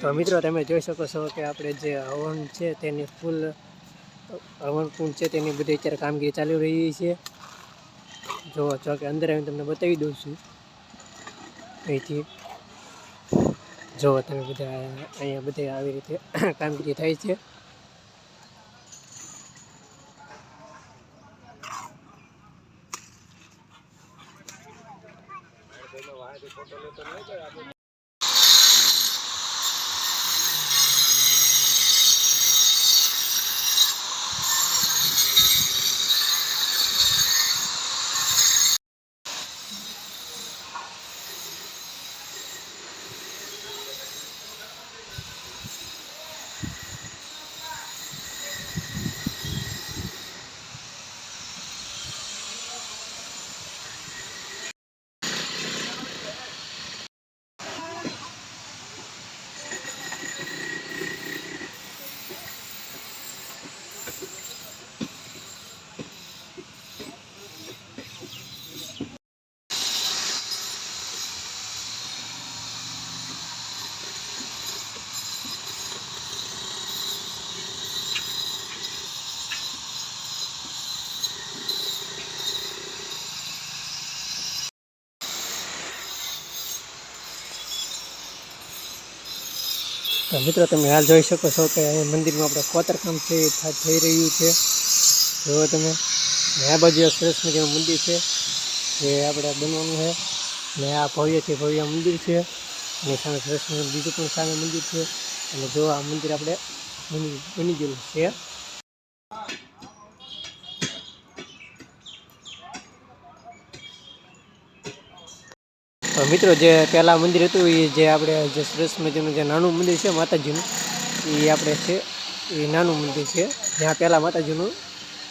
તો મિત્રો તમે જોઈ શકો છો કે આપણે જે હવન છે તેની ફૂલ હવન કુંડ છે તેની બધી અત્યારે કામગીરી ચાલી રહી છે। જોવો છો કે અંદર આવીને તમને બતાવી દઉં છું અહીંથી જોવો તમે બધા અહીંયા બધે આવી રીતે કામગીરી થાય છે। તો મિત્રો તમે હાલ જોઈ શકો છો કે મંદિરમાં આપણે કોતરકામ થઈ રહ્યું છે। જો તમે આ બાજુ સરસ મજાનું મંદિર છે જે આપણે બનવાનું છે ને આ ભવ્યથી ભવ્ય મંદિર છે અને સામે સરસ મજાનું બીજું પણ સામે મંદિર છે અને જો આ મંદિર આપણે બની ગયેલું છે। તો મિત્રો જે પહેલાં મંદિર હતું એ જે આપણે જે સરસ મજાનું જે નાનું મંદિર છે માતાજીનું એ આપણે છે એ નાનું મંદિર છે જ્યાં પહેલાં માતાજીનું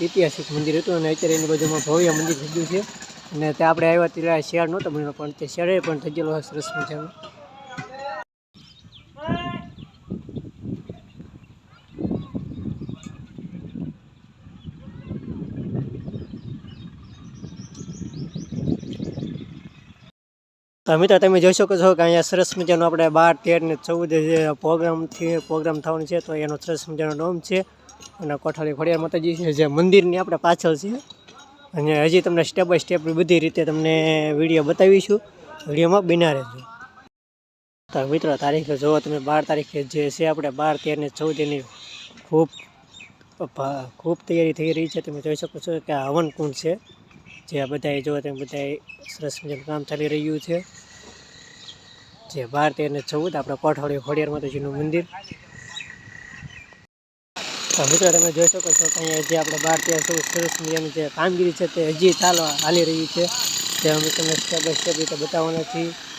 ઐતિહાસિક મંદિર હતું અને અત્યારે એની બાજુમાં ભવ્ય મંદિર થઈ ગયું છે અને ત્યાં આપણે આવ્યા ત્યારે શેડ નહોતો બન્યો પણ તે શેડે પણ થઈ ગયેલો સરસ મજાનું। તો મિત્રો તમે જોઈ શકો છો કે અહીંયા સરસ મજાનો આપણે 12, 13 ને 14 જે પ્રોગ્રામ થવાનો છે તો એનો સરસ મજાનો ડોમ છે અને કોઠાળી ખોડિયાર માતાજી છે જે મંદિરની આપણે પાછળ છે અને હજી તમને સ્ટેપ બાય સ્ટેપ બધી રીતે તમને વિડીયો બતાવીશું, વિડીયોમાં બન્યા રહેજો। તો મિત્રો તારીખ જુઓ તમે 12 તારીખે જે છે આપણે 12, 13 ને 14 એની ખૂબ તૈયારી થઈ રહી છે। તમે જોઈ શકો છો કે આ હવન કુંડ છે જે આ બધાએ જો તેમ બધાએ સરસ મજાનું કામ ચાલી રહ્યું છે જે 12, 13 ને 14 આપણે કોઠાળી ખોડિયાર માતાજીનું મંદિર। તો મિત્રો તમે જોઈ શકો છો કે અહીંયા જે આપણે 12, 13, 14 સરસ મજાની જે કામગીરી છે તે હજી હાલી રહી છે જે અમે તમને સ્ટેપ બાય સ્ટેપ રીતે બતાવવાના છીએ।